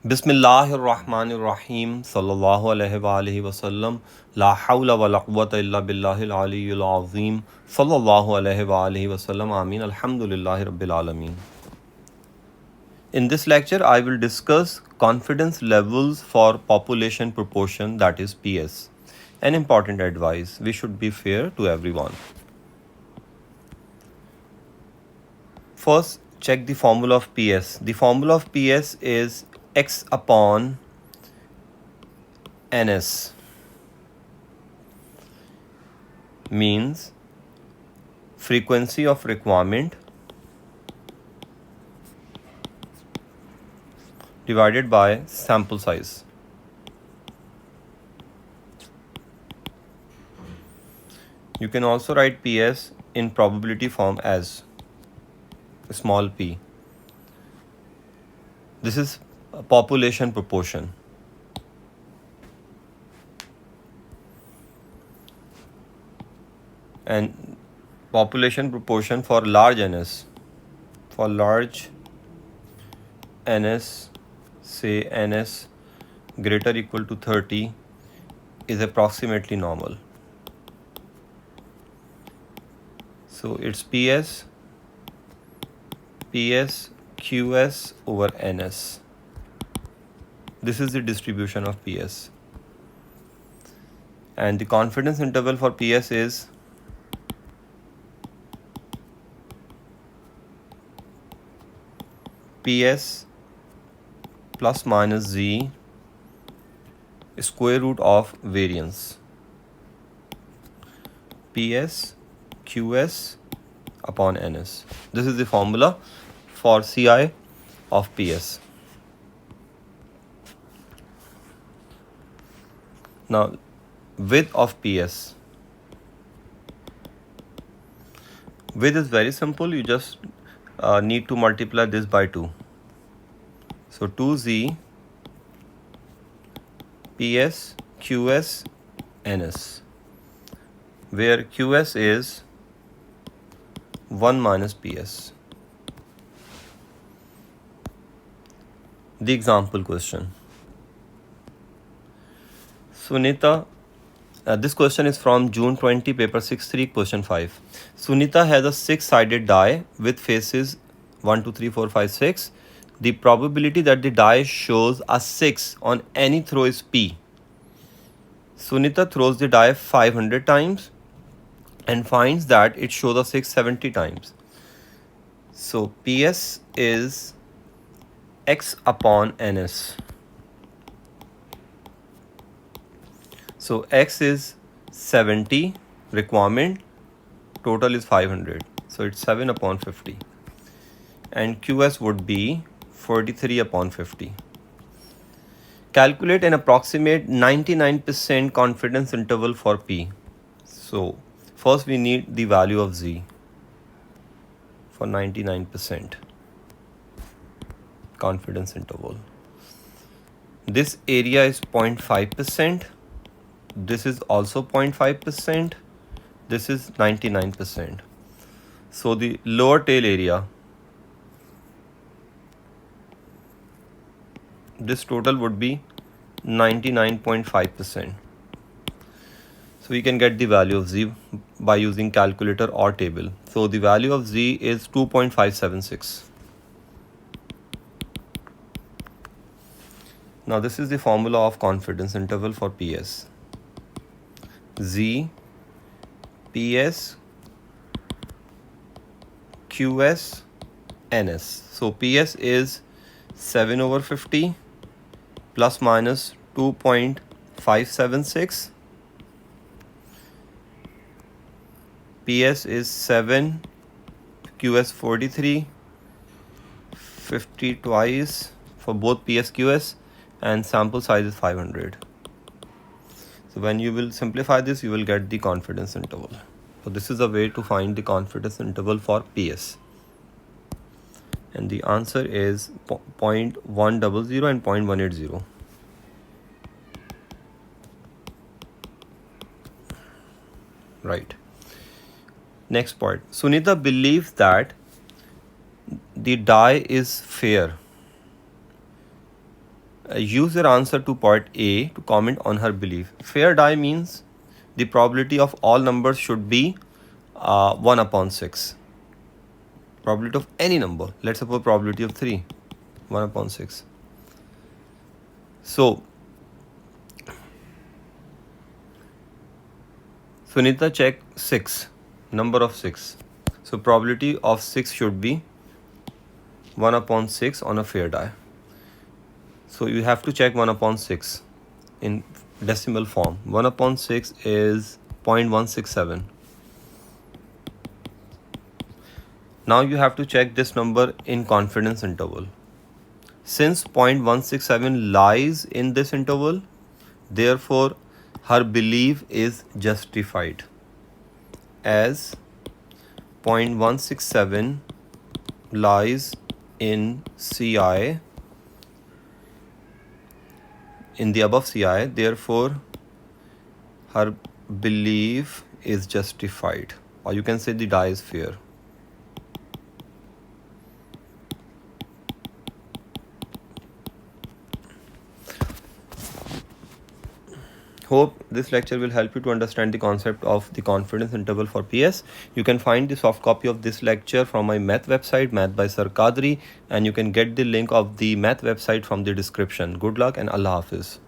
बिस्मिल्लाहिर्रहमानिर्रहीम सल्लल्लाहु अलैहि वसल्लम ला हौला वला कुव्वता इल्ला बिल्लाहिल अलिय्यिल अज़ीम सल्लल्लाहु अलैहि वसल्लम आमीन अल्हम्दुलिल्लाहि रब्बिल आलमीन. In this lecture I will discuss confidence levels for population proportion, that is PS. An important advice: we should be fair to everyone. First, check the formula of PS. The formula of PS is x upon ns, means frequency of requirement divided by sample size. You can also write PS in probability form as small p. This is a population proportion. And population proportion for large ns. For large ns, say ns greater equal to 30, is approximately normal. So it's PS QS over NS. This is the distribution of PS. And the confidence interval for PS is PS plus minus Z square root of variance. PS QS upon NS. This is the formula for CI of PS. Now, width of PS. Width is very simple. You just need to multiply this by 2. So 2Z PS QS NS, where QS is 1 minus PS. The example question. Sunita, this question is from June 20, paper 6-3, question 5. Sunita has a 6-sided die with faces 1, 2, 3, 4, 5, 6. The probability that the die shows a 6 on any throw is P. Sunita throws the die 500 times and finds that it shows a 6 70 times. So PS is x upon ns. So x is 70 requirement, total is 500, so it's 7 upon 50, and QS would be 43 upon 50. Calculate an approximate 99% confidence interval for P. So first we need the value of Z for 99% confidence interval. This area is 0.5%. This is also 0.5%. This is 99%. So the lower tail area, this total would be 99.5%. So we can get the value of Z by using calculator or table. So the value of Z is 2.576. Now this is the formula of confidence interval for PS. Z PS QS NS. So PS is 7 over 50 plus minus 2.576. PS is 7, QS 43, 50 twice for both PS QS, and sample size is 500. So when you will simplify this, you will get the confidence interval. So this is a way to find the confidence interval for PS. And the answer is 0.100 and 0.180. Right. Next part. Sunita believes that the die is fair Use your answer to part A to comment on her belief. Fair die means the probability of all numbers should be 1 upon 6. Probability of any number. Let's suppose probability of 3, 1 upon 6. So, Sunita check 6, number of 6. So, probability of 6 should be 1 upon 6 on a fair die. So, you have to check 1 upon 6 in decimal form. 1 upon 6 is 0.167. Now you have to check this number in confidence interval. Since 0.167 lies in this interval, therefore her belief is justified, as 0.167 lies in CI, in the above CI, therefore her belief is justified, or you can say the die is fair. Hope this lecture will help you to understand the concept of the confidence interval for PS. You can find the soft copy of this lecture from my math website, Math by Sir Qadri, and you can get the link of the math website from the description. Good luck and Allah Hafiz.